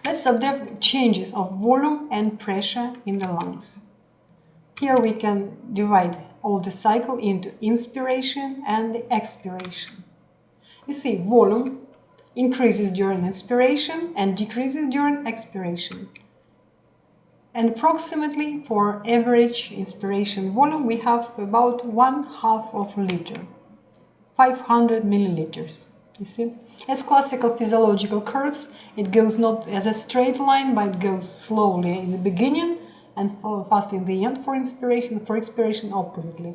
Let's observe changes of volume and pressure in the lungs. Here we can divide all the cycle into inspiration and the expiration. You see, volume increases during inspiration and decreases during expiration. And approximately for average inspiration volume, we have about 1/2 of a liter, 500 milliliters. You see, as classical physiological curves, it goes not as a straight line, but it goes slowly in the beginning and fast in the end for inspiration, for expiration oppositely.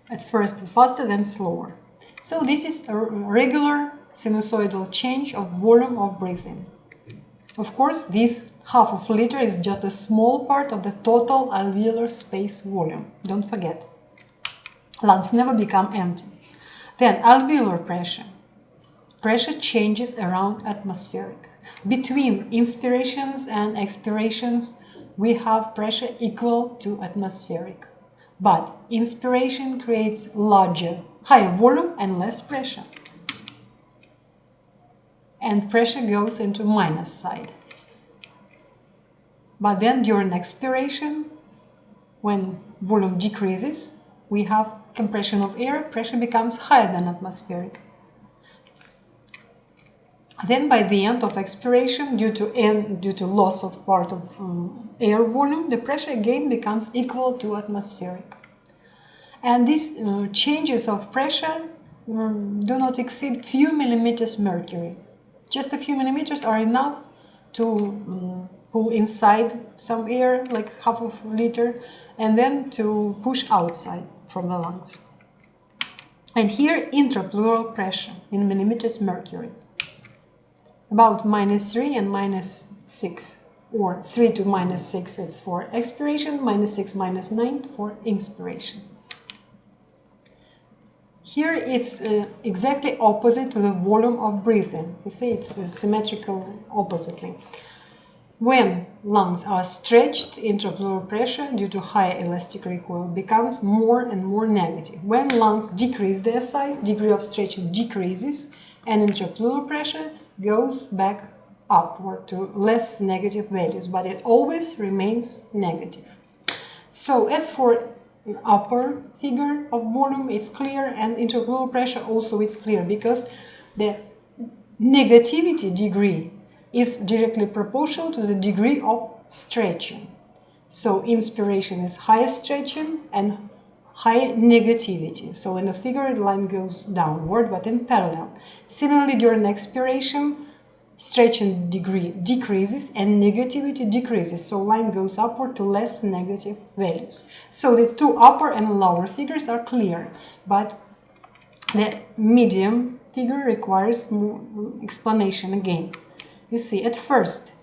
At first faster, then slower. So this is a regular sinusoidal change of volume of breathing. Of course, this 1/2 of a liter is just a small part of the total alveolar space volume. Don't forget. Lungs never become empty. Then alveolar pressure. Pressure changes around atmospheric. Between inspirations and expirations, we have pressure equal to atmospheric. But inspiration creates higher volume and less pressure. And pressure goes into minus side. But then during expiration, when volume decreases, we have compression of air, pressure becomes higher than atmospheric. Then by the end of expiration, due to loss of part of air volume, the pressure again becomes equal to atmospheric. And these changes of pressure do not exceed few millimeters mercury. Just a few millimeters are enough to pull inside some air, like 1/2 of a liter, and then to push outside from the lungs. And here intrapleural pressure in millimeters mercury. About -3 and -6, or 3 to -6 it's for expiration, -6, -9 for inspiration. Here it's exactly opposite to the volume of breathing. You see, it's symmetrical oppositely. When lungs are stretched, intrapleural pressure, due to higher elastic recoil, becomes more and more negative. When lungs decrease their size, degree of stretching decreases, and intrapleural pressure goes back upward to less negative values, but it always remains negative. So as for upper figure of volume, it's clear, and intrapleural pressure also is clear, because the negativity degree is directly proportional to the degree of stretching. So inspiration is higher stretching and high negativity. So in the figure, the line goes downward, but in parallel. Similarly, during expiration, stretching degree decreases and negativity decreases. So line goes upward to less negative values. So the two upper and lower figures are clear, but the medium figure requires more explanation again. You see, at first,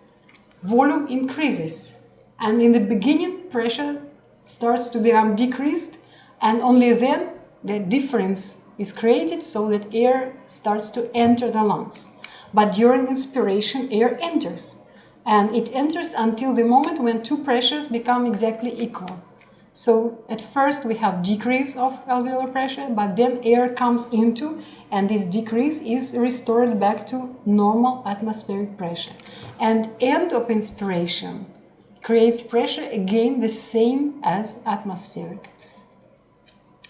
volume increases, and in the beginning, pressure starts to become decreased, and only then the difference is created so that air starts to enter the lungs. But during inspiration, air enters, and it enters until the moment when two pressures become exactly equal. So at first we have decrease of alveolar pressure, but then air comes into, and this decrease is restored back to normal atmospheric pressure. And end of inspiration creates pressure again the same as atmospheric.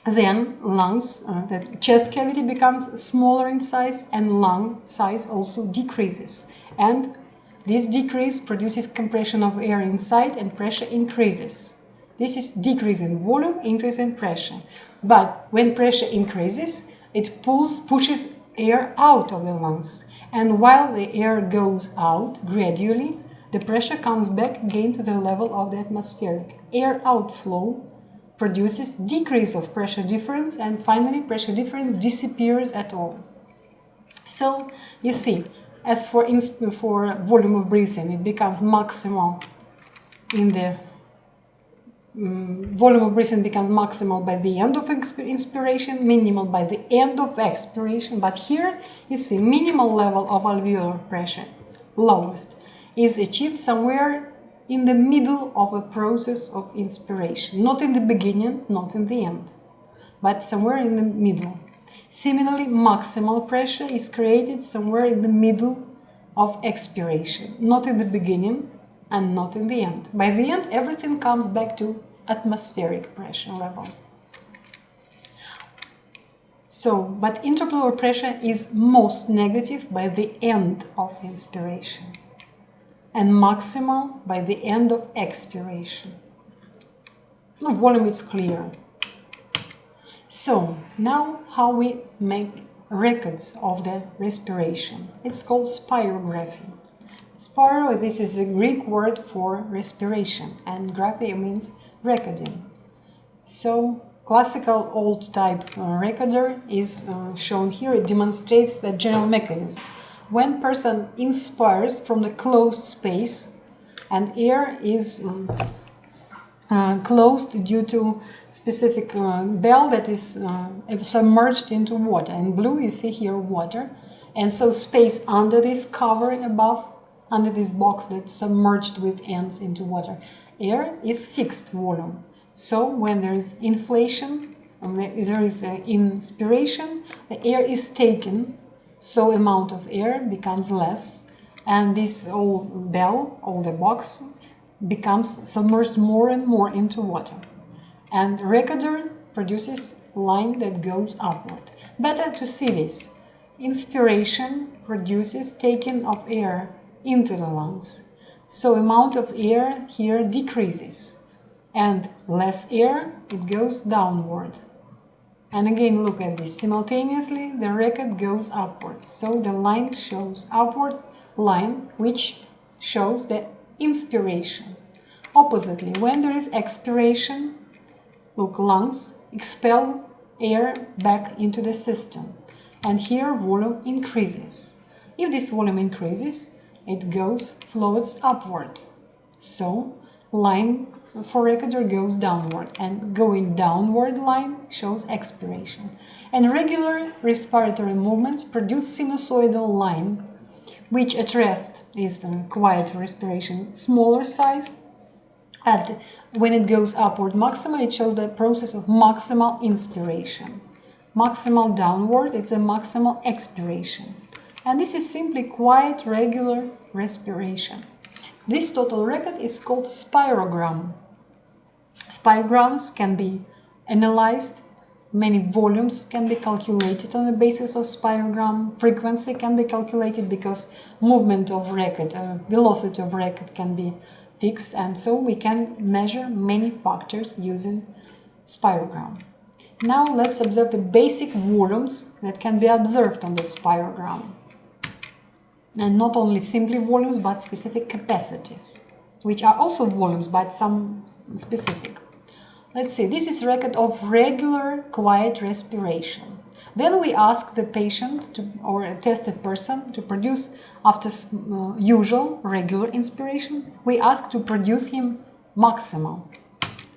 Then lungs, the chest cavity becomes smaller in size, and lung size also decreases. And this decrease produces compression of air inside, and pressure increases. This is decrease in volume, increase in pressure. But when pressure increases, it pushes air out of the lungs. And while the air goes out gradually, the pressure comes back again to the level of the atmospheric. Air outflow produces decrease of pressure difference, and finally pressure difference disappears at all. So you see, as for volume of breathing, it becomes maximal in the volume of breathing becomes maximal by the end of inspiration, minimal by the end of expiration. But here you see minimal level of alveolar pressure, lowest, is achieved somewhere in the middle of a process of inspiration. Not in the beginning, not in the end, but somewhere in the middle. Similarly, maximal pressure is created somewhere in the middle of expiration, not in the beginning and not in the end. By the end, everything comes back to atmospheric pressure level. So, but intrapleural pressure is most negative by the end of inspiration and maximal by the end of expiration. The volume is clear. So, now how we make records of the respiration. It's called spirography. Spiro, this is a Greek word for respiration, and graphy means recording. So, classical old type recorder is shown here. It demonstrates the general mechanism. When person inspires from the closed space and air is closed due to specific bell that is submerged into water. In blue you see here water, and so space under this cover above, under this box that's submerged with ends into water. Air is fixed volume. So when there is inflation, there is inspiration, the air is taken, so amount of air becomes less, and this old bell, or the box, becomes submerged more and more into water. And the recorder produces line that goes upward. Better to see this. Inspiration produces taking of air into the lungs. So amount of air here decreases. And less air, it goes downward. And again, look at this. Simultaneously, the record goes upward. So the line shows upward line, which shows the inspiration. Oppositely, when there is expiration, look, lungs expel air back into the system. And here volume increases. If this volume increases, it floats upward. So line for recorder goes downward, and going downward line shows expiration. And regular respiratory movements produce sinusoidal line, which at rest is the quiet respiration, smaller size. And when it goes upward maximal, it shows the process of maximal inspiration. Maximal downward, it's a maximal expiration. And this is simply quiet, regular respiration. This total record is called spirogram. Spirograms can be analyzed. Many volumes can be calculated on the basis of spirogram. Frequency can be calculated because movement of record, velocity of record can be fixed, and so we can measure many factors using spirogram. Now let's observe the basic volumes that can be observed on the spirogram. And not only simply volumes, but specific capacities, which are also volumes, but some specific. Let's see, this is record of regular quiet respiration. Then we ask the patient or a tested person to produce, after usual regular inspiration, we ask to produce him maximal.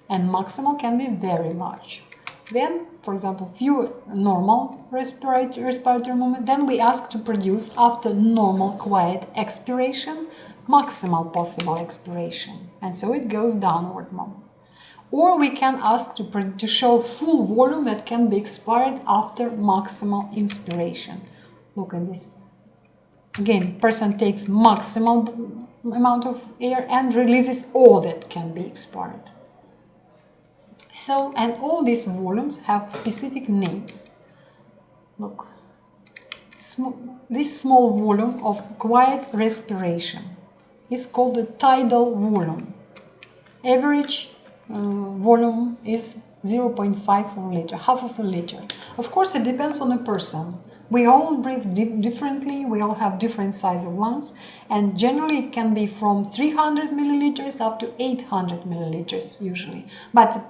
And maximal can be very large. Then, for example, few normal respiratory movements. Then we ask to produce, after normal quiet expiration, maximal possible expiration. And so it goes downward more. Or we can ask to show full volume that can be expired after maximal inspiration. Look at this. Again, person takes maximal amount of air and releases all that can be expired. So, and all these volumes have specific names. Look, this small volume of quiet respiration is called the tidal volume. Average volume is 0.5 liter, half of a liter. Of course, it depends on the person. We all breathe differently, we all have different size of lungs, and generally it can be from 300 milliliters up to 800 milliliters usually. But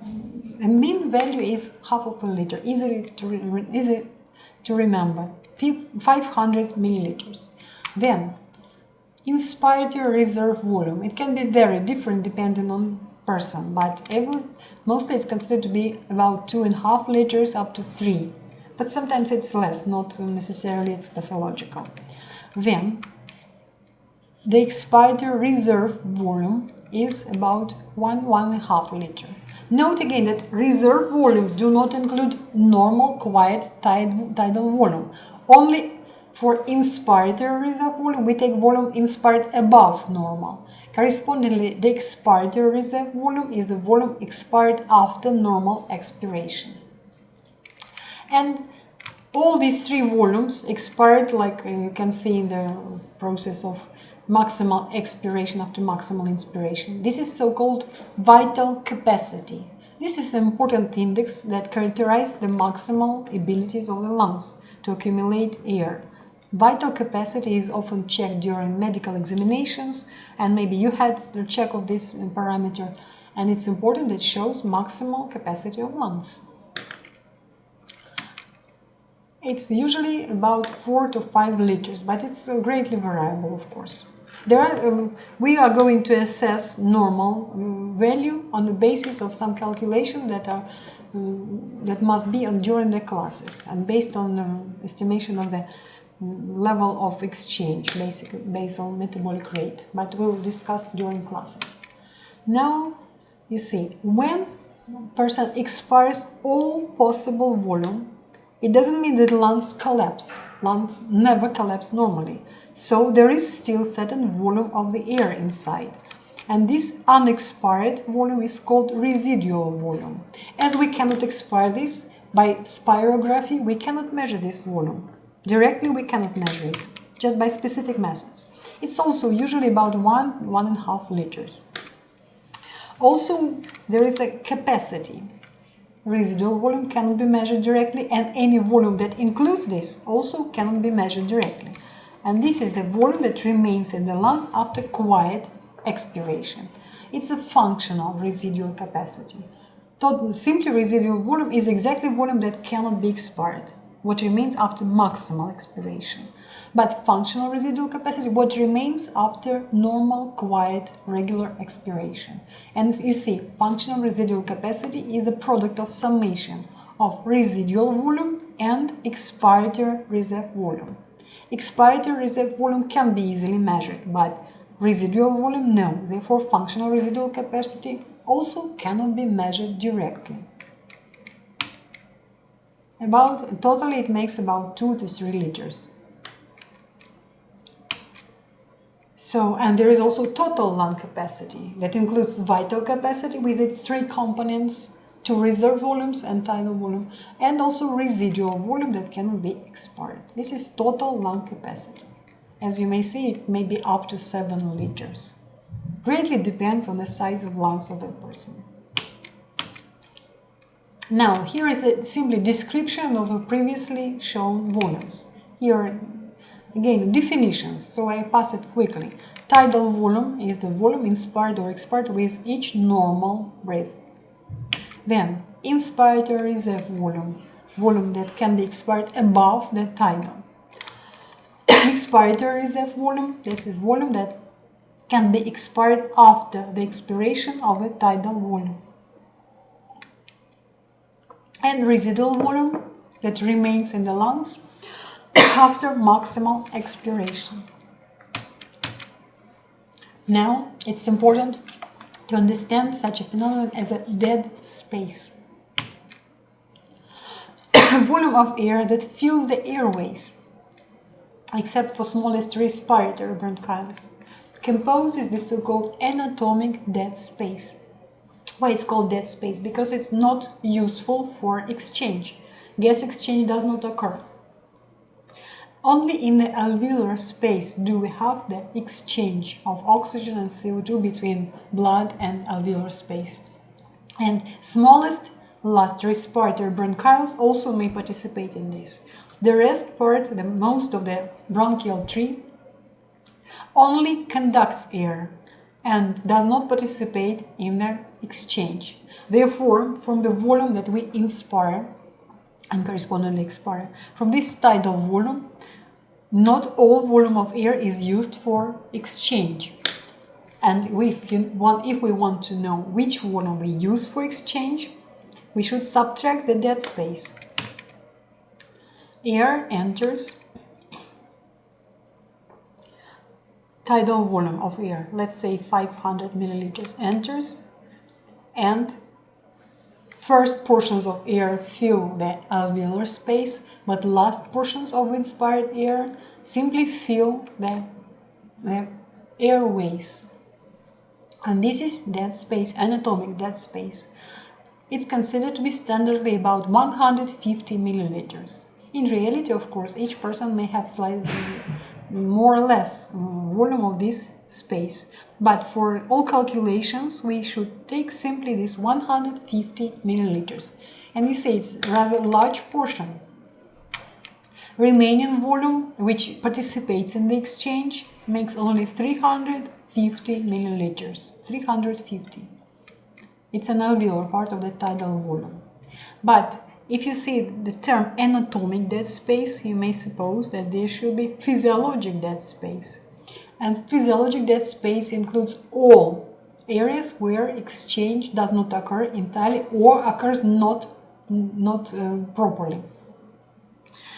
the mean value is half of a liter, easy to remember, 500 milliliters. Then, inspiratory reserve volume. It can be very different depending on person, but mostly it's considered to be about 2.5 liters up to 3. But sometimes it's less, not necessarily it's pathological. Then, the expiratory reserve volume is about 1.5 liter. Note again that reserve volumes do not include normal quiet tidal volume. Only For inspiratory reserve volume, we take volume inspired above normal. Correspondingly, the expiratory reserve volume is the volume expired after normal expiration. And all these three volumes expired, like you can see in the process of maximal expiration after maximal inspiration. This is so-called vital capacity. This is the important index that characterizes the maximal abilities of the lungs to accumulate air. Vital capacity is often checked during medical examinations, and maybe you had the check of this parameter, and it's important. It shows maximal capacity of lungs. It's usually about 4 to 5 liters, but it's greatly variable, of course. We are going to assess normal value on the basis of some calculations that must be during the classes, and based on the estimation of the level of exchange, basically basal metabolic rate, but we'll discuss during classes. Now, you see, when a person expires all possible volume, it doesn't mean that lungs collapse. Lungs never collapse normally. So there is still certain volume of the air inside. And this unexpired volume is called residual volume. As we cannot expire this, by spirography we cannot measure this volume. Directly we cannot measure it, just by specific methods. It's also usually about 1.5 liters. Also, there is a capacity. Residual volume cannot be measured directly, and any volume that includes this also cannot be measured directly. And this is the volume that remains in the lungs after quiet expiration. It's a functional residual capacity. Simply residual volume is exactly volume that cannot be expired, what remains after maximal expiration. But functional residual capacity, what remains after normal, quiet, regular expiration. And you see, functional residual capacity is the product of summation of residual volume and expiratory reserve volume. Expiratory reserve volume can be easily measured, but residual volume, no. Therefore, functional residual capacity also cannot be measured directly. Totally it makes about 2 to 3 liters. So, and there is also total lung capacity that includes vital capacity with its 3 components, 2 reserve volumes and tidal volume, and also residual volume that cannot be expired. This is total lung capacity. As you may see, it may be up to 7 liters. Greatly depends on the size of lungs of the person. Now, here is a simply description of the previously shown volumes. Here, again, definitions, so I pass it quickly. Tidal volume is the volume inspired or expired with each normal breath. Then, inspiratory reserve volume, volume that can be expired above the tidal. Expiratory reserve volume, this is volume that can be expired after the expiration of the tidal volume. And residual volume that remains in the lungs after maximal expiration. Now, it's important to understand such a phenomenon as a dead space. Volume of air that fills the airways, except for smallest respiratory bronchioles, composes the so-called anatomic dead space. Why it's called dead space? Because it's not useful for exchange. Gas exchange does not occur. Only in the alveolar space do we have the exchange of oxygen and CO2 between blood and alveolar space. And smallest last respiratory bronchioles also may participate in this. The rest part, most of the bronchial tree, only conducts air and does not participate in their exchange. Therefore, from the volume that we inspire and correspondingly expire, from this tidal volume, not all volume of air is used for exchange. And if we want to know which volume we use for exchange, we should subtract the dead space. Air enters, tidal volume of air, let's say 500 milliliters enters, and First portions of air fill the alveolar space, but last portions of inspired air simply fill the airways. And this is dead space, anatomic dead space. It's considered to be standardly about 150 milliliters. In reality, of course, each person may have slightly more or less volume of this space. But for all calculations, we should take simply this 150 milliliters. And you say it's a rather large portion. Remaining volume, which participates in the exchange, makes only 350 milliliters. 350. It's an alveolar part of the tidal volume. But if you see the term anatomic dead space, you may suppose that there should be physiologic dead space. And physiologic dead space includes all areas where exchange does not occur entirely or occurs not properly.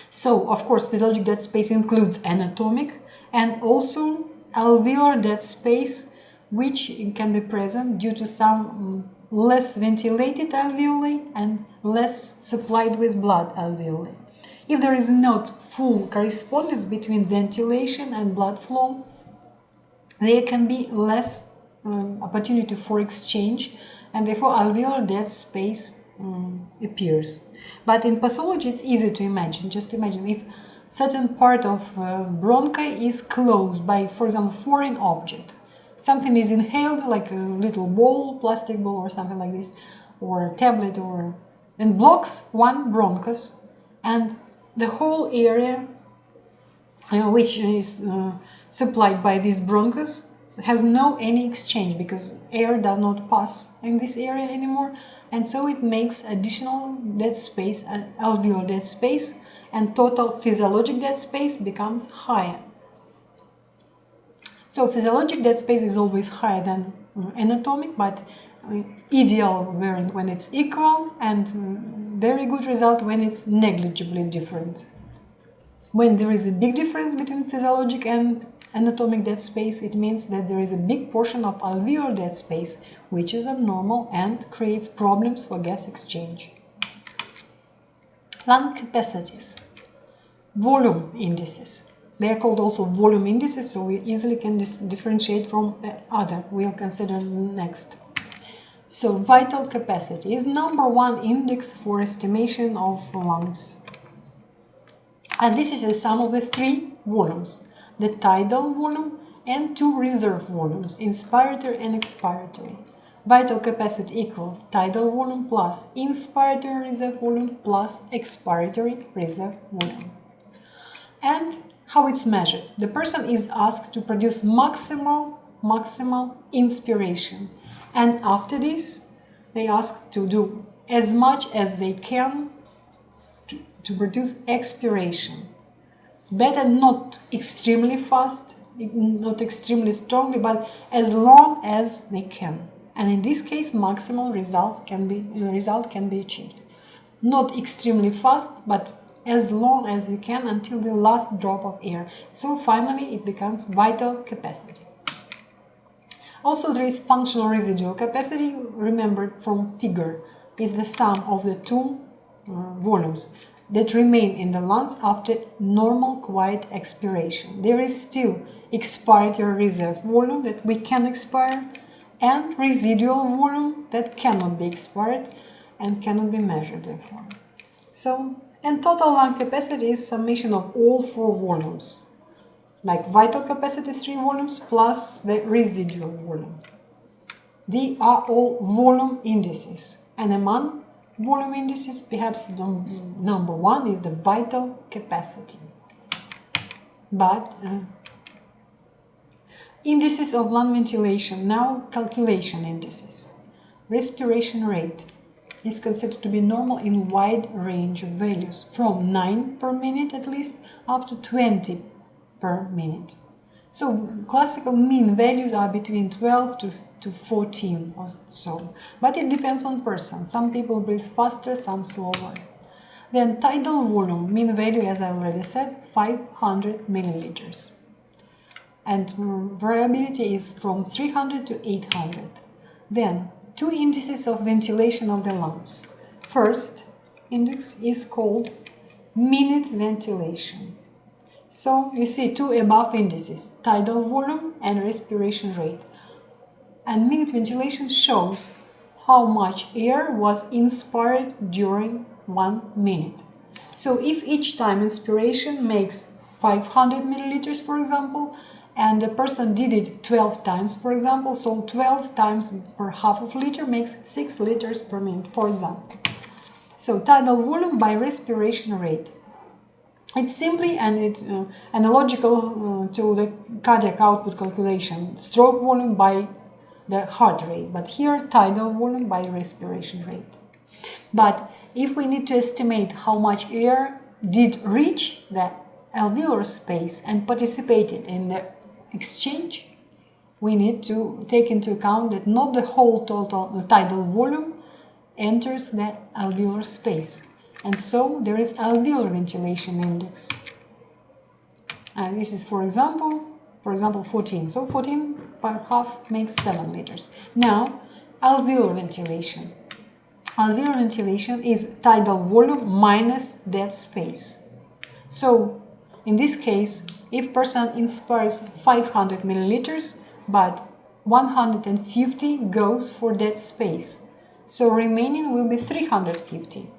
So, of course, physiologic dead space includes anatomic and also alveolar dead space, which can be present due to some less ventilated alveoli and less supplied with blood alveoli. If there is not full correspondence between ventilation and blood flow, there can be less opportunity for exchange, and therefore alveolar dead space appears. But in pathology it's easy to imagine. Just imagine if certain part of bronchi is closed by, for example, foreign object. Something is inhaled, like a little ball, plastic ball or something like this, or a tablet, and blocks one bronchus, and the whole area which is supplied by this bronchus has no any exchange because air does not pass in this area anymore, and so it makes additional dead space, alveolar dead space, and total physiologic dead space becomes higher. So physiologic dead space is always higher than anatomic, but ideal variant when it's equal, and very good result when it's negligibly different. When there is a big difference between physiologic and anatomic dead space, it means that there is a big portion of alveolar dead space which is abnormal and creates problems for gas exchange. Lung capacities. Volume indices. They are called also volume indices, so we easily can differentiate from other we'll consider next. So vital capacity is #1 index for estimation of lungs. And this is the sum of the 3 volumes, the tidal volume and 2 reserve volumes, inspiratory and expiratory. Vital capacity equals tidal volume plus inspiratory reserve volume plus expiratory reserve volume. And how it's measured? The person is asked to produce maximal inspiration, and after this they asked to do as much as they can to produce expiration. Better not extremely fast, not extremely strongly, but as long as they can. And in this case, maximal result can be achieved. Not extremely fast, but as long as you can until the last drop of air. So finally it becomes vital capacity. Also there is functional residual capacity, remembered from figure, is the sum of the 2 volumes that remain in the lungs after normal quiet expiration. There is still expiratory reserve volume that we can expire and residual volume that cannot be expired and cannot be measured therefore. So, and total lung capacity is summation of all 4 volumes, like vital capacity 3 volumes plus the residual volume. They are all volume indices, and among volume indices, perhaps the #1 is the vital capacity. But indices of lung ventilation, now calculation indices. Respiration rate is considered to be normal in wide range of values, from 9 per minute at least up to 20 per minute. So classical mean values are between 12 to 14 or so, but it depends on person. Some people breathe faster, some slower. Then tidal volume, mean value, as I already said, 500 milliliters. And variability is from 300 to 800. Then 2 indices of ventilation of the lungs. first index is called minute ventilation. So you see two above indices, tidal volume and respiration rate. And minute ventilation shows how much air was inspired during 1 minute. So if each time inspiration makes 500 milliliters, for example, and the person did it 12 times, for example, so 12 times per half of liter makes 6 liters per minute, for example. So tidal volume by respiration rate. It's simply analogical to the cardiac output calculation, stroke volume by the heart rate, but here tidal volume by respiration rate. But if we need to estimate how much air did reach the alveolar space and participated in the exchange, we need to take into account that not the whole total tidal volume enters the alveolar space. And so there is alveolar ventilation index. And this is, for example, 14. So 14 per half makes 7 liters. Now, alveolar ventilation. Alveolar ventilation is tidal volume minus dead space. So, in this case, if person inspires 500 milliliters, but 150 goes for dead space, so remaining will be 350.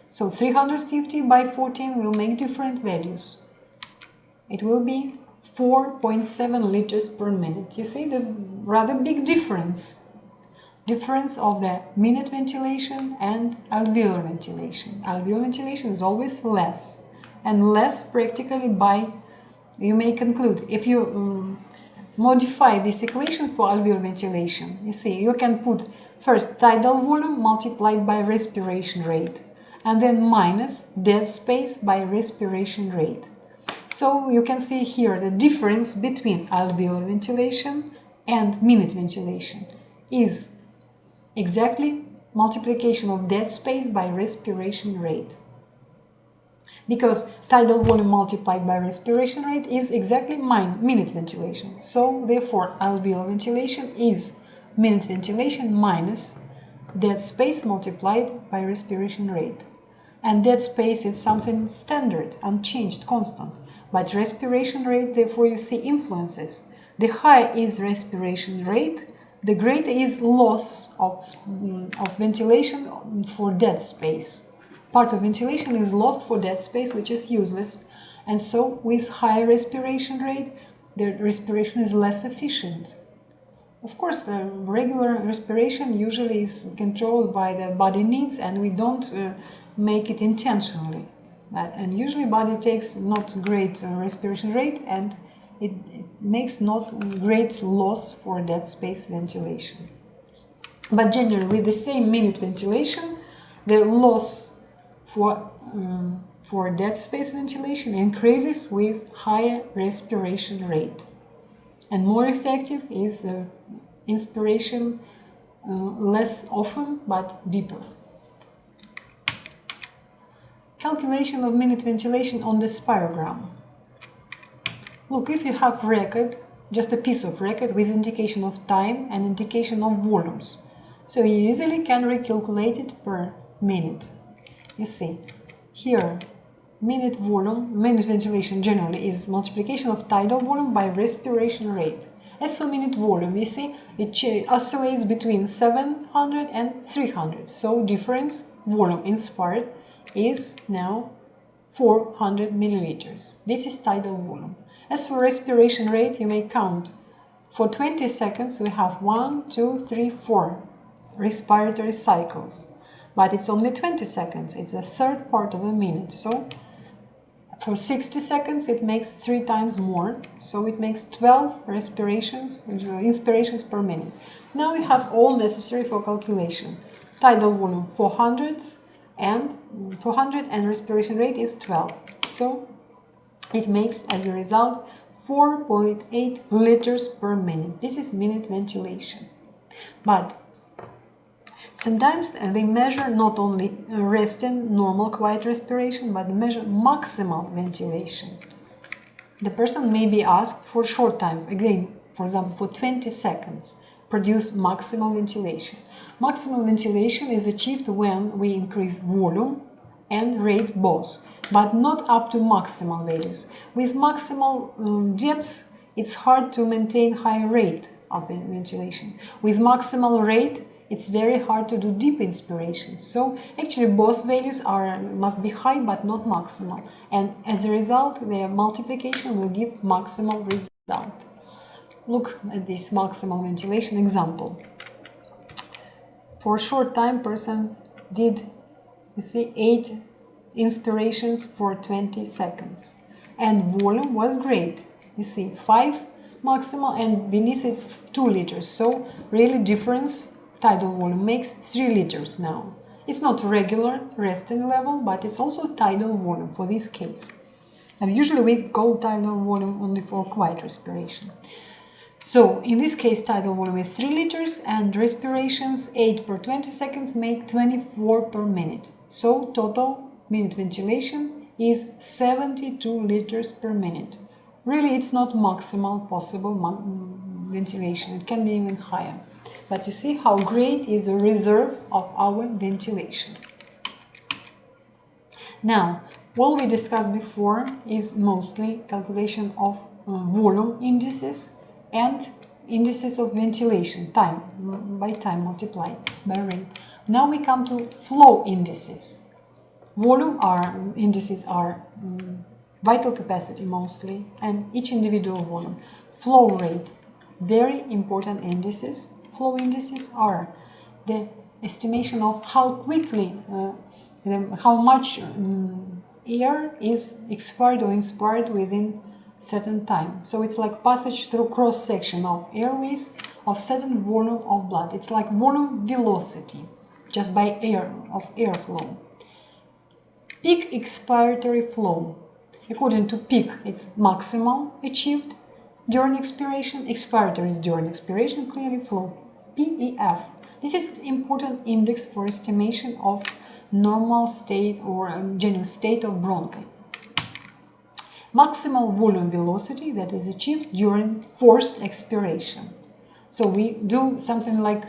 So 350 by 14 will make different values. It will be 4.7 liters per minute. You see the rather big difference of the minute ventilation and alveolar ventilation. Alveolar ventilation is always less, and less practically by, you may conclude, if you modify this equation for alveolar ventilation, you see, you can put first tidal volume multiplied by respiration rate, and then minus dead space by respiration rate. So you can see here the difference between alveolar ventilation and minute ventilation is exactly multiplication of dead space by respiration rate. Because tidal volume multiplied by respiration rate is exactly minute ventilation. So therefore alveolar ventilation is minute ventilation minus dead space multiplied by respiration rate. And dead space is something standard, unchanged, constant. But respiration rate, therefore, you see influences. The higher is respiration rate, the greater is loss of ventilation for dead space. Part of ventilation is lost for dead space, which is useless. And so, with higher respiration rate, the respiration is less efficient. Of course, the regular respiration usually is controlled by the body needs, and we don't make it intentionally. And usually body takes not great respiration rate, and it makes not great loss for dead space ventilation. But generally, with the same minute ventilation, the loss for dead space ventilation increases with higher respiration rate. And more effective is the inspiration less often but deeper. Calculation of minute ventilation on the spirogram. Look, if you have record, just a piece of record with indication of time and indication of volumes, so you easily can recalculate it per minute. You see, here, minute ventilation generally is multiplication of tidal volume by respiration rate. As for minute volume, you see, it oscillates between 700 and 300, so difference volume inspired is now 400 milliliters. This is tidal volume. As for respiration rate, you may count. For 20 seconds, we have 1, 2, 3, 4 respiratory cycles. But it's only 20 seconds. It's a third part of a minute. So for 60 seconds, it makes 3 times more. So it makes 12 inspirations per minute. Now we have all necessary for calculation. Tidal volume 400 and respiration rate is 12. So it makes, as a result, 4.8 liters per minute. This is minute ventilation. But sometimes they measure not only resting, normal, quiet respiration, but they measure maximal ventilation. The person may be asked for short time, again, for example, for 20 seconds. produce maximal ventilation. Maximal ventilation is achieved when we increase volume and rate both, but not up to maximal values. With maximal depths, it's hard to maintain high rate of ventilation. With maximal rate, it's very hard to do deep inspiration. So actually both values must be high but not maximal. And as a result, their multiplication will give maximal result. Look at this maximal ventilation example. For a short time, person did, you see, 8 inspirations for 20 seconds. And volume was great. You see, 5 maximal, and beneath it's 2 liters. So really difference, tidal volume makes 3 liters now. It's not regular resting level, but it's also tidal volume for this case. And usually we call tidal volume only for quiet respiration. So in this case, tidal volume is 3 liters and respirations 8 per 20 seconds make 24 per minute. So total minute ventilation is 72 liters per minute. Really, it's not maximal possible ventilation. It can be even higher. But you see how great is the reserve of our ventilation. Now, what we discussed before is mostly calculation of volume indices and indices of ventilation, time by time multiplied by rate. Now we come to flow indices. Volume indices are vital capacity mostly, and each individual volume. Flow rate, very important indices. Flow indices are the estimation of how quickly, how much air is expired or inspired within certain time. So it's like passage through cross-section of airways of certain volume of blood. It's like volume velocity, just by airflow. Peak expiratory flow. According to peak, it's maximal achieved during expiration. Expiratory is during expiration, clearly flow. PEF. This is important index for estimation of normal state or genuine state of bronchi. Maximal volume velocity that is achieved during forced expiration. So we do something like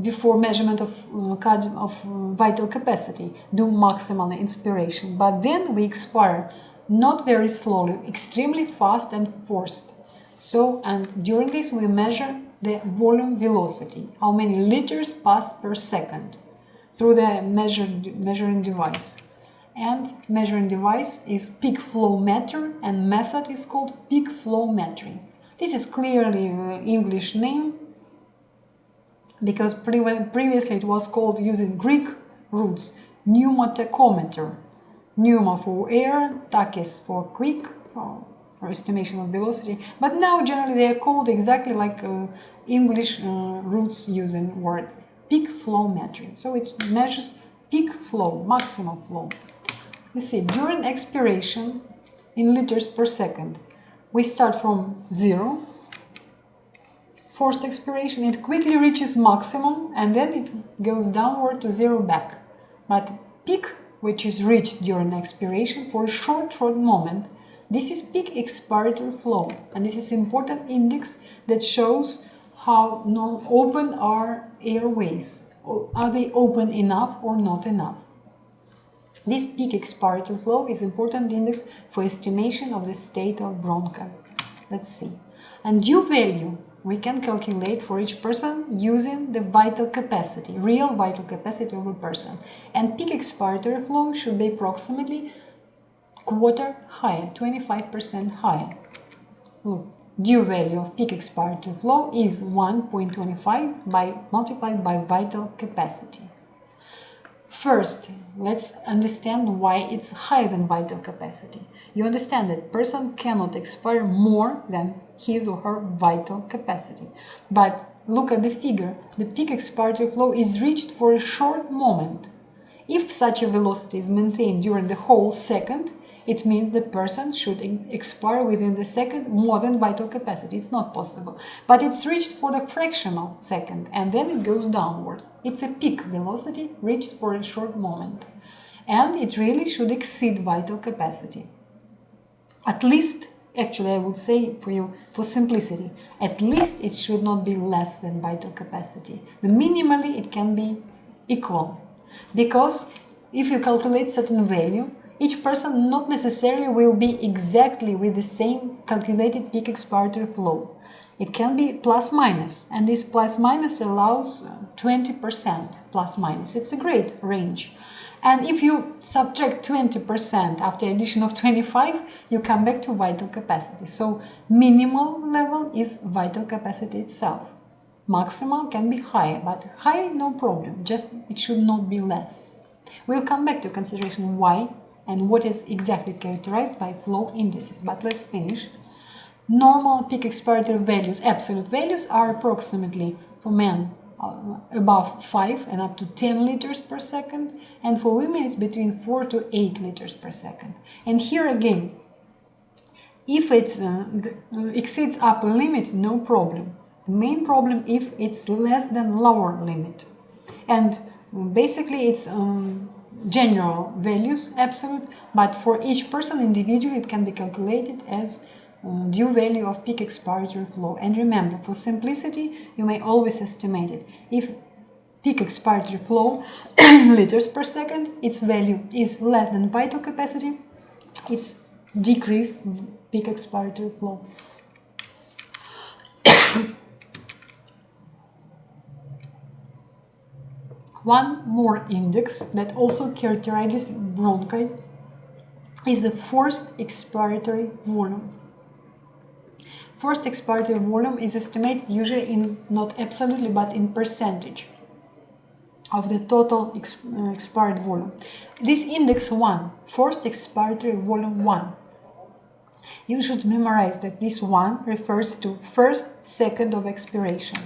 before measurement of vital capacity, do maximal inspiration, but then we expire not very slowly, extremely fast and forced. So, and during this we measure the volume velocity, how many liters pass per second through the measuring device. And measuring device is peak flow meter, and method is called peak flow metry. This is clearly English name because previously it was called using Greek roots, pneumotachometer. Pneuma for air, tachys for quick, for estimation of velocity. But now generally they are called exactly like English roots using word peak flow metry. So it measures peak flow, maximal flow. You see, during expiration in liters per second, we start from 0, forced expiration, it quickly reaches maximum and then it goes downward to 0 back. But peak, which is reached during expiration for a short moment, this is peak expiratory flow, and this is important index that shows how open are airways. Are they open enough or not enough? This peak expiratory flow is important index for estimation of the state of bronchi. Let's see. And due value we can calculate for each person using the vital capacity, real vital capacity of a person. And peak expiratory flow should be approximately quarter higher, 25% higher. Look, due value of peak expiratory flow is 1.25 multiplied by vital capacity. First, let's understand why it's higher than vital capacity. You understand that person cannot expire more than his or her vital capacity. But look at the figure. The peak expiratory flow is reached for a short moment. If such a velocity is maintained during the whole second, it means the person should expire within the second more than vital capacity. It's not possible. But it's reached for the fraction of second and then it goes downward. It's a peak velocity reached for a short moment. And it really should exceed vital capacity. At least actually I would say for you, for simplicity, at least it should not be less than vital capacity. The minimally it can be equal, because if you calculate certain value, each person not necessarily will be exactly with the same calculated peak expiratory flow. It can be plus minus, and this plus minus allows 20% plus minus. It's a great range. And if you subtract 20% after addition of 25, you come back to vital capacity. So minimal level is vital capacity itself. Maximal can be higher, but high no problem, just it should not be less. We'll come back to consideration why and what is exactly characterized by flow indices, but let's finish. Normal peak expiratory values, absolute values, are approximately for men above 5 and up to 10 liters per second, and for women it's between 4 to 8 liters per second. And here again, if it exceeds upper limit, no problem. The main problem if it's less than lower limit. And basically it's general values, absolute, but for each person individually it can be calculated as due value of peak expiratory flow. And remember, for simplicity, you may always estimate it. If peak expiratory flow liters per second, its value is less than vital capacity, it's decreased peak expiratory flow. One more index that also characterizes bronchi is the forced expiratory volume. Forced expiratory volume is estimated usually in, not absolutely, but in percentage of the total expired volume. This index 1, forced expiratory volume 1, you should memorize that this 1 refers to first second of expiration.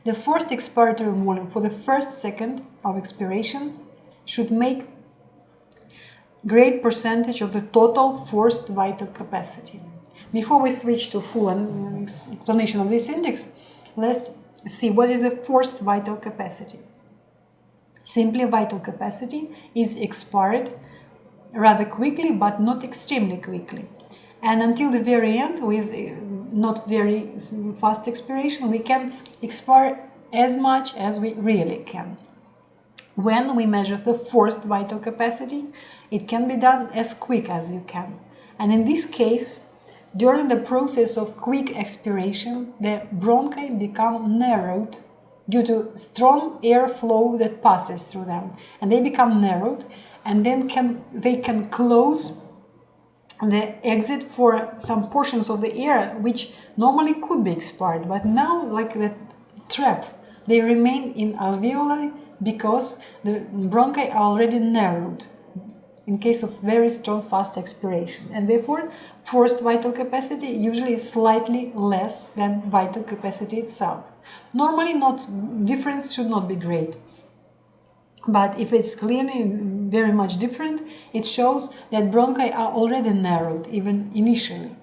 The forced expiratory volume for the first second of expiration should make great percentage of the total forced vital capacity. Before we switch to full explanation of this index, let's see what is the forced vital capacity. Simply, vital capacity is expired rather quickly, but not extremely quickly. And until the very end, with not very fast expiration, we can expire as much as we really can. When we measure the forced vital capacity, it can be done as quick as you can. And in this case, during the process of quick expiration, the bronchi become narrowed due to strong airflow that passes through them. And they become narrowed, and then they can close the exit for some portions of the air which normally could be expired, but now, like that trap, they remain in alveoli because the bronchi are already narrowed in case of very strong fast expiration, and therefore forced vital capacity usually is slightly less than vital capacity itself. Normally difference should not be great, but if it's clearly very much different, it shows that bronchi are already narrowed even initially.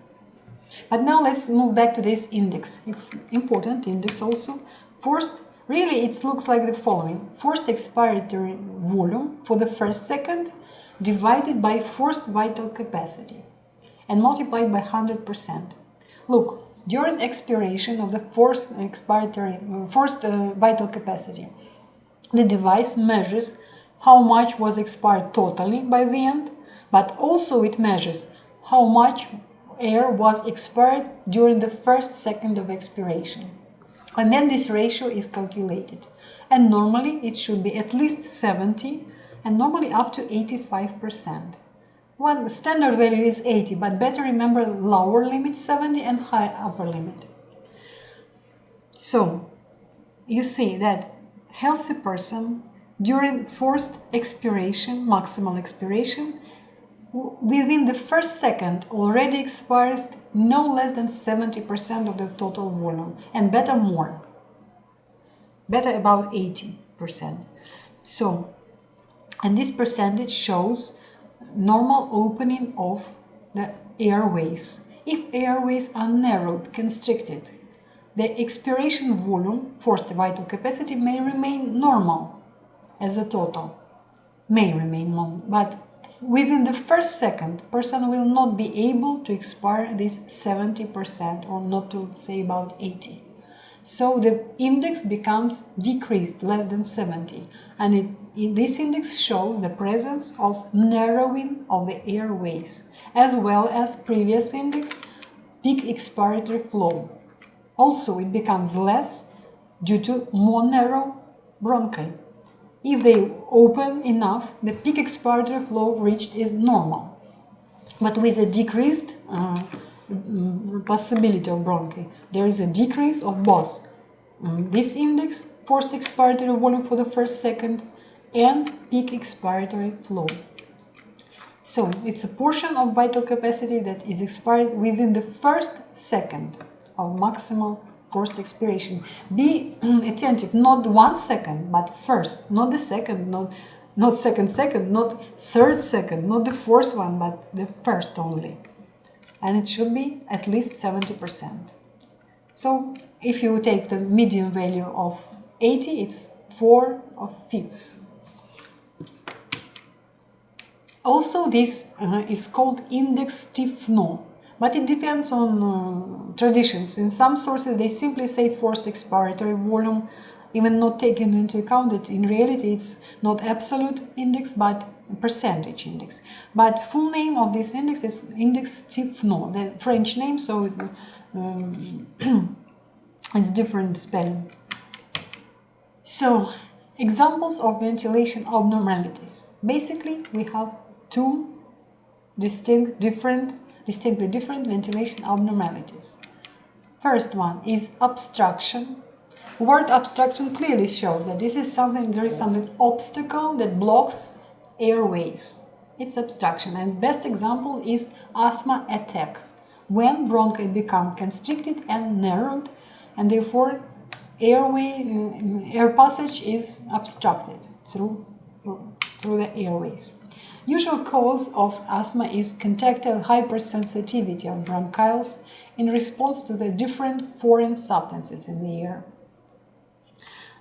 But now let's move back to this index. It's important index also. Forced, really it looks like the following: forced expiratory volume for the first second divided by forced vital capacity and multiplied by 100%. Look, during expiration of the forced vital capacity, the device measures how much was expired totally by the end, but also it measures how much air was expired during the first second of expiration. And then this ratio is calculated. And normally it should be at least 70 and normally up to 85%. One standard value is 80, but better remember lower limit 70 and high upper limit. So you see that healthy person during forced expiration, maximal expiration, within the first second already expires no less than 70% of the total volume, and better more, better about 80%. So, and this percentage shows normal opening of the airways. If airways are narrowed, constricted, the expiration volume, forced vital capacity, may remain normal as a total, may remain normal, but within the first second, person will not be able to expire this 70%, or not to say about 80. So the index becomes decreased, less than 70. And this index shows the presence of narrowing of the airways, as well as previous index, peak expiratory flow. Also, it becomes less due to more narrow bronchi. If they open enough, the peak expiratory flow reached is normal. But with a decreased possibility of bronchi, there is a decrease of both this index, forced expiratory volume for the first second, and peak expiratory flow. So it's a portion of vital capacity that is expired within the first second of maximal forced expiration. Be attentive, not 1 second, but first, not the second, not second, not third second, not the fourth one, but the first only. And it should be at least 70%. So if you take the median value of 80, it's 4/5. Also, this is called index stiffness, but it depends on traditions. In some sources, they simply say forced expiratory volume, even not taking into account that in reality it's not absolute index, but percentage index. But full name of this index is index stiffness, the French name, so it's different spelling. So, examples of ventilation abnormalities. Basically, we have two distinctly different ventilation abnormalities. First one is obstruction. Word obstruction clearly shows that there is something obstacle that blocks airways. It's obstruction, and best example is asthma attack, when bronchi become constricted and narrowed, and therefore air passage is obstructed through the airways. Usual cause of asthma is contractile hypersensitivity of bronchioles in response to the different foreign substances in the air.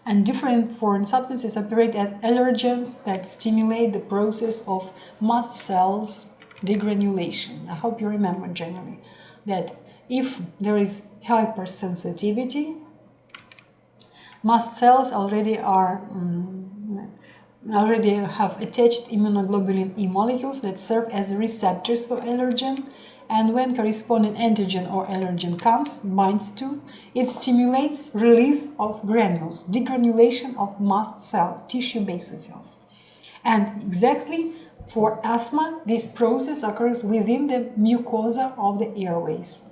And different foreign substances operate as allergens that stimulate the process of mast cells degranulation. I hope you remember generally that if there is hypersensitivity, mast cells already have attached immunoglobulin E molecules that serve as receptors for allergen, and when corresponding antigen or allergen binds to, it stimulates release of granules, degranulation of mast cells, tissue basophils. And exactly for asthma, this process occurs within the mucosa of the airways.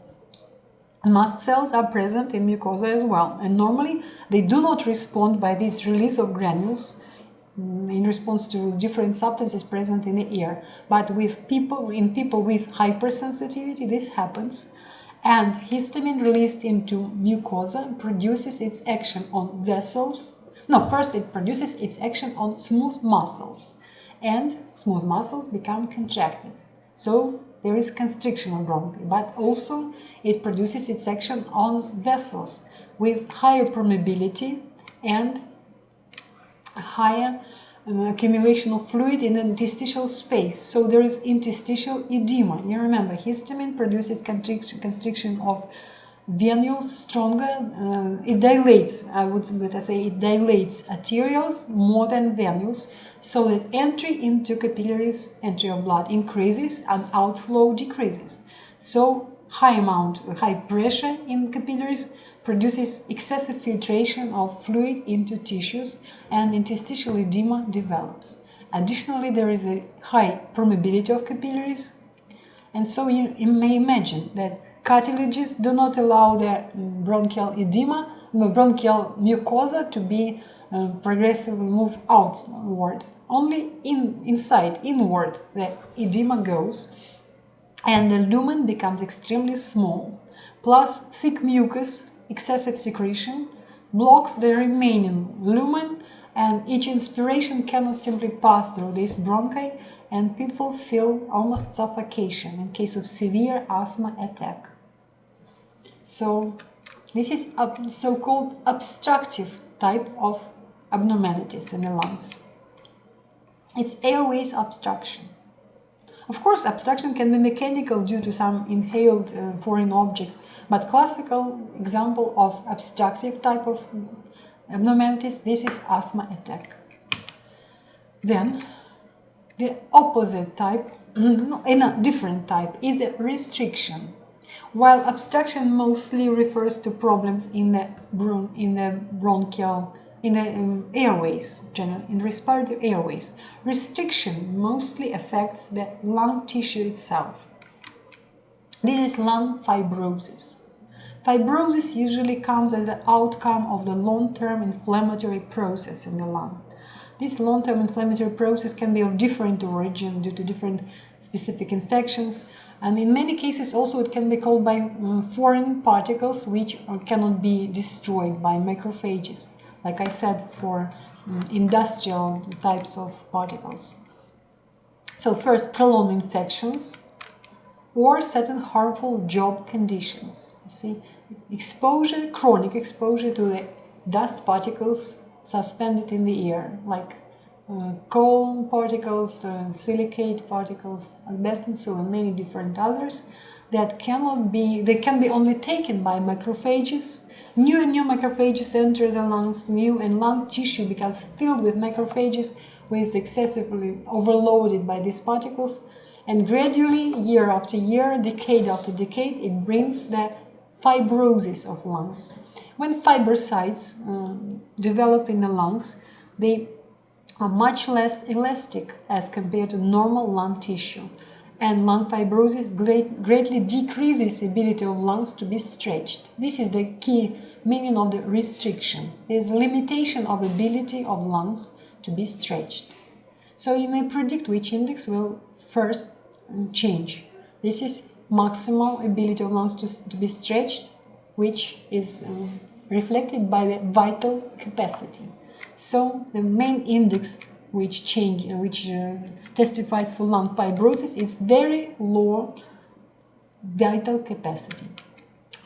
Mast cells are present in mucosa as well, and normally they do not respond by this release of granules in response to different substances present in the air. But in people with hypersensitivity, this happens, and histamine released into mucosa produces its action on vessels. No, first it produces its action on smooth muscles, and smooth muscles become contracted. So there is constriction of bronchi, but also it produces its action on vessels with higher permeability and higher accumulation of fluid in the interstitial space. So there is interstitial edema. You remember, histamine produces constriction of venules stronger. It dilates, it dilates arterioles more than venules, so that entry into capillaries, entry of blood increases and outflow decreases. So high pressure in capillaries produces excessive filtration of fluid into tissues, and interstitial edema develops. Additionally, there is a high permeability of capillaries, and so you may imagine that cartilages do not allow the bronchial edema, bronchial mucosa to be progressively move outward. Only inward, the edema goes, and the lumen becomes extremely small. Plus, thick mucus, excessive secretion, blocks the remaining lumen, and each inspiration cannot simply pass through this bronchi, and people feel almost suffocation in case of severe asthma attack. So this is a so-called obstructive type of abnormalities in the lungs. It's airways obstruction. Of course, obstruction can be mechanical due to some inhaled foreign object, but classical example of obstructive type of abnormalities, this is asthma attack. Then, the opposite type, in a different type, is a restriction. While obstruction mostly refers to problems in the bronchial, in the airways, generally, in respiratory airways, restriction mostly affects the lung tissue itself. This is lung fibrosis. Fibrosis usually comes as the outcome of the long-term inflammatory process in the lung. This long-term inflammatory process can be of different origin due to different specific infections, and in many cases also it can be caused by foreign particles which cannot be destroyed by macrophages, like I said, for industrial types of particles. So first, prolonged infections or certain harmful job conditions. You see, exposure, chronic exposure to the dust particles suspended in the air, like coal particles, silicate particles, asbestos, and many different others that cannot be, they can be only taken by macrophages. New and new macrophages enter the lungs, and lung tissue becomes filled with macrophages, which is excessively overloaded by these particles, and gradually, year after year, decade after decade, it brings the fibrosis of lungs. When fibrocytes develop in the lungs, they are much less elastic as compared to normal lung tissue, and lung fibrosis greatly decreases the ability of lungs to be stretched. This is the key meaning of the restriction. There is limitation of ability of lungs to be stretched. So you may predict which index will first change. This is maximal ability of lungs to be stretched, which is reflected by the vital capacity. So the main index which testifies for lung fibrosis is very low vital capacity.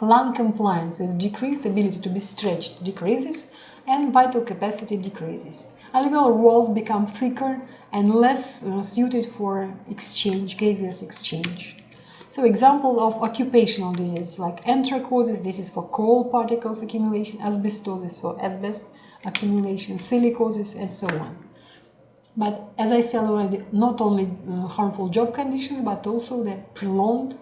Lung compliance is decreased, ability to be stretched decreases, and vital capacity decreases. Alveolar walls become thicker and less suited for exchange, gaseous exchange. So examples of occupational diseases like anthracosis, this is for coal particles accumulation, asbestosis for asbest accumulation, silicosis, and so on. But as I said already, not only harmful job conditions, but also the prolonged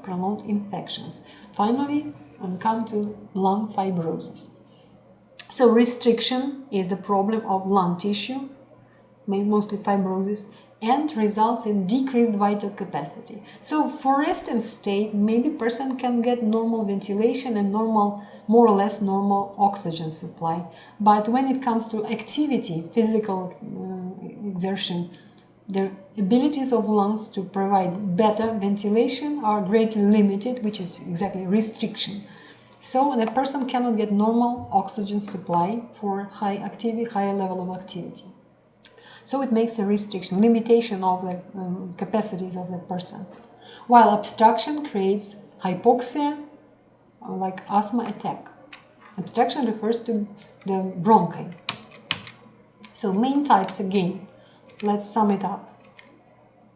infections. Finally, come to lung fibrosis. So restriction is the problem of lung tissue, mostly fibrosis, and results in decreased vital capacity. So for resting state, maybe person can get normal ventilation and more or less normal oxygen supply. But when it comes to activity, physical exertion, the abilities of lungs to provide better ventilation are greatly limited, which is exactly restriction. So the person cannot get normal oxygen supply for higher level of activity. So it makes a restriction, limitation of the capacities of the person. While obstruction creates hypoxia, like asthma attack. Obstruction refers to the bronchi. So main types again, let's sum it up.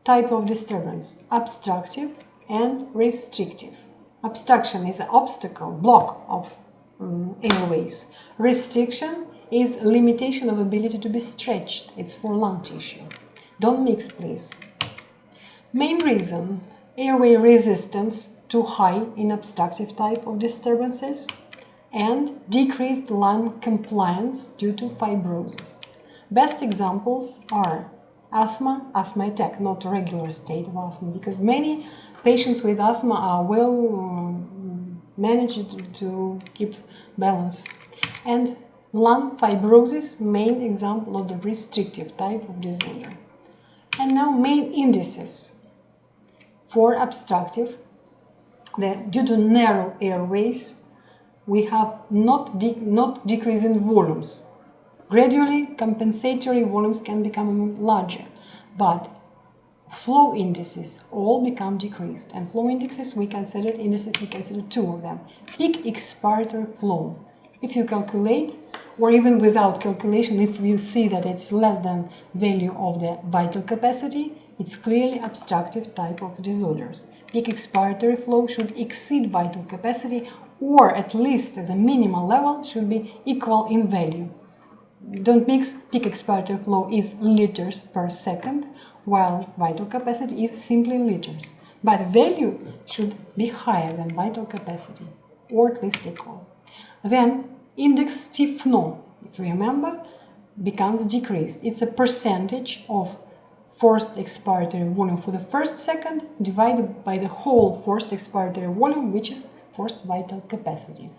Type of disturbance, obstructive and restrictive. Obstruction is an obstacle, block of airways. Restriction is limitation of ability to be stretched. It's for lung tissue. Don't mix, please. Main reason, airway resistance too high in obstructive type of disturbances, and decreased lung compliance due to fibrosis. Best examples are asthma attack, not a regular state of asthma, because many patients with asthma are well managed to keep balance. And lung fibrosis, main example of the restrictive type of disorder. And now main indices for obstructive. Due to narrow airways, we have not decrease in volumes. Gradually, compensatory volumes can become larger, but flow indices all become decreased. And flow indices, we consider two of them. Peak expiratory flow. If you calculate, or even without calculation, if you see that it's less than value of the vital capacity, It's clearly obstructive type of disorders. Peak expiratory flow should exceed vital capacity, or at least at the minimal level should be equal in value. Don't mix. Peak expiratory flow is liters per second, while vital capacity is simply liters. But value should be higher than vital capacity, or at least equal. Then index stiffness, if you remember, becomes decreased. It's a percentage of forced expiratory volume for the first second divided by the whole forced expiratory volume, which is forced vital capacity.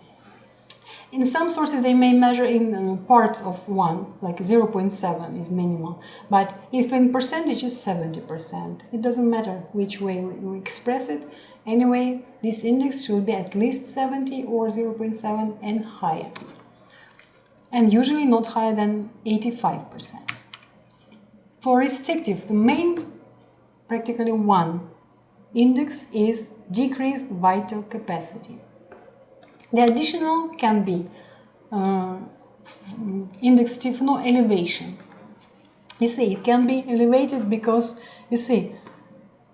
In some sources they may measure in parts of 1, like 0.7 is minimal, but if in percentage it's 70%. It doesn't matter which way we express it. Anyway, this index should be at least 70 or 0.7 and higher, and usually not higher than 85%. For restrictive, the main, practically one, index is decreased vital capacity. The additional can be index stiffness elevation. You see, it can be elevated because, you see,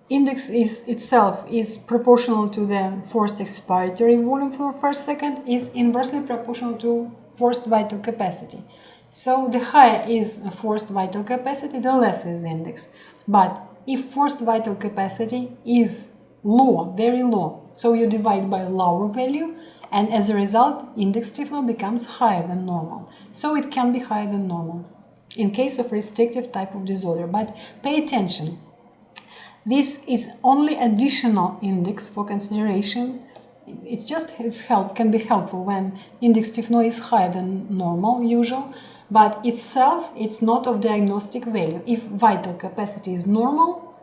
index itself is proportional to the forced expiratory volume for first second, is inversely proportional to forced vital capacity. So the higher is forced vital capacity, the less is index. But if forced vital capacity is low, very low, so you divide by lower value, and as a result, index stiffness becomes higher than normal. So it can be higher than normal in case of restrictive type of disorder. But pay attention. This is only additional index for consideration. Can be helpful when index stiffness is higher than normal, usual, but itself it's not of diagnostic value. If vital capacity is normal,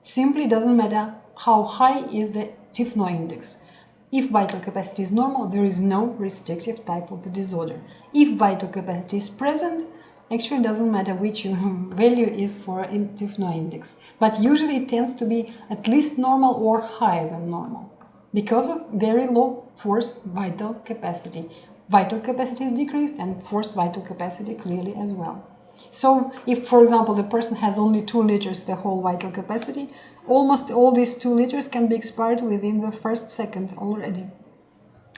simply doesn't matter how high is the stiffness index. If vital capacity is normal, there is no restrictive type of disorder. If vital capacity is present, actually it doesn't matter which value is for stiffness index, but usually it tends to be at least normal or higher than normal because of very low forced vital capacity. Vital capacity is decreased and forced vital capacity clearly as well. So if, for example, the person has only 2 liters the whole vital capacity, almost all these 2 liters can be expired within the first second already.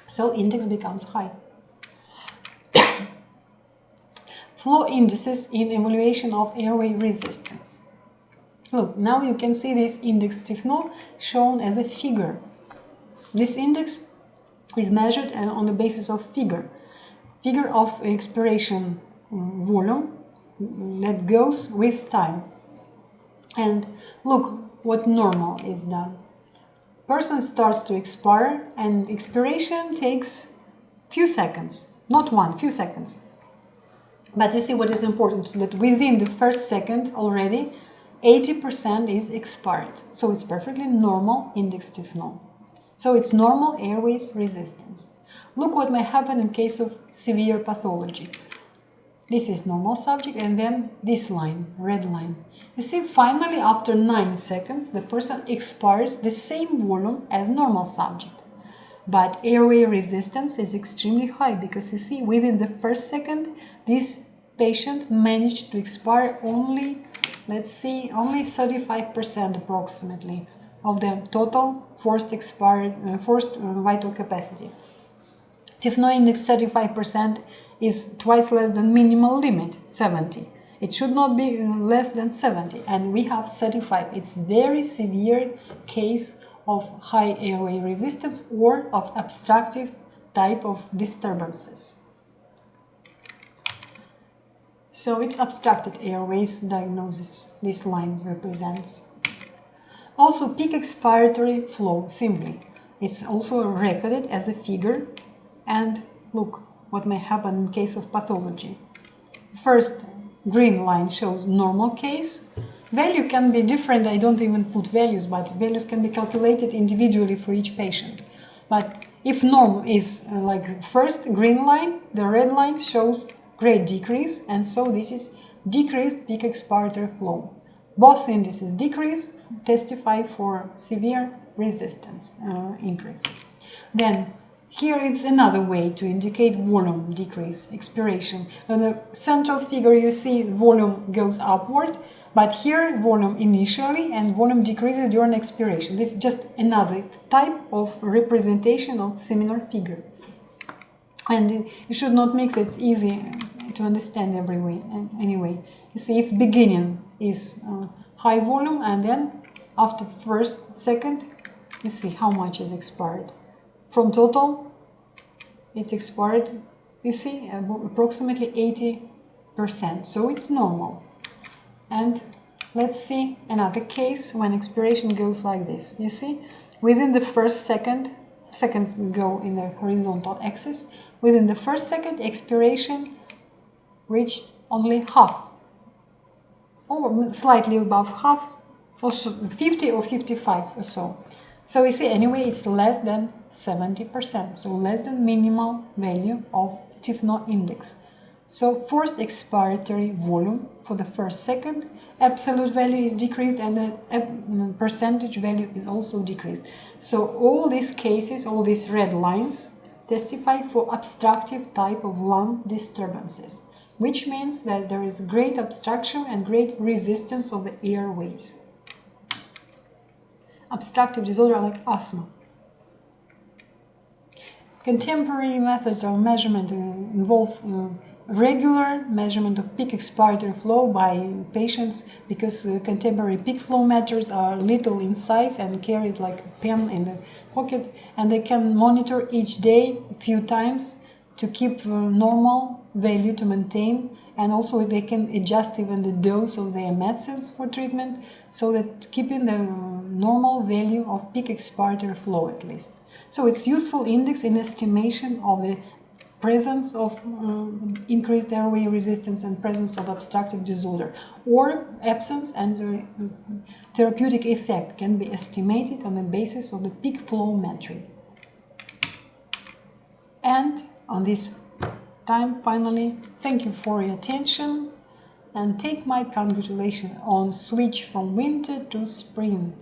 So index becomes high. Flow indices in evaluation of airway resistance. Look, now you can see this index stiffness shown as a figure. This index is measured on the basis of figure of expiration volume that goes with time. And look what normal is done. Person starts to expire and expiration takes few seconds, not one, few seconds. But you see what is important, that within the first second already 80% is expired. So it's perfectly normal index stiffness. So it's normal airways resistance. Look what may happen in case of severe pathology. This is normal subject, and then this line, red line. You see, finally after 9 seconds the person expires the same volume as normal subject. But airway resistance is extremely high because you see, within the first second this patient managed to expire only, let's see, only 35% approximately of the total forced vital capacity. Stiffness index 35% is twice less than minimal limit, 70. It should not be less than 70, and we have 35. It's very severe case of high airway resistance or of obstructive type of disturbances. So it's obstructed airways diagnosis this line represents. Also, peak expiratory flow, simply. It's also recorded as a figure, and look what may happen in case of pathology. First green line shows normal case. Value can be different, I don't even put values, but values can be calculated individually for each patient. But if normal is like first green line, the red line shows great decrease, and so this is decreased peak expiratory flow. Both indices decrease testify for severe resistance increase. Then here it's another way to indicate volume decrease, expiration. On the central figure you see volume goes upward, But here volume initially and volume decreases during expiration. This is just another type of representation of similar figure. And you should not mix it, it's easy to understand anyway. You see, if beginning is high volume and then after first, second, you see how much is expired. From total, it's expired, you see, approximately 80%. So it's normal. And let's see another case when expiration goes like this. You see, within the first second, seconds go in the horizontal axis. Within the first second, expiration reached only half, or slightly above half, also 50 or 55 or so. So we see anyway it's less than 70%, so less than minimal value of Tifno index. So forced expiratory volume for the first second, absolute value is decreased and the percentage value is also decreased. So all these cases, all these red lines testify for obstructive type of lung disturbances, which means that there is great obstruction and great resistance of the airways. Obstructive disorder like asthma. Contemporary methods of measurement involve regular measurement of peak expiratory flow by patients, because contemporary peak flow meters are little in size and carried like a pen in the pocket, and they can monitor each day a few times to keep normal value to maintain, and also they can adjust even the dose of their medicines for treatment, so that keeping the normal value of peak expiratory flow at least. So it's useful index in estimation of the presence of increased airway resistance and presence of obstructive disorder, or absence and therapeutic effect can be estimated on the basis of the peak flow metric. And on this time, finally, thank you for your attention and take my congratulations on switch from winter to spring.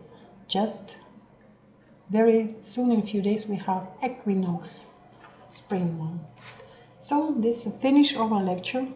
Just very soon, in a few days, we have equinox, spring one. So this is the finish of our lecture.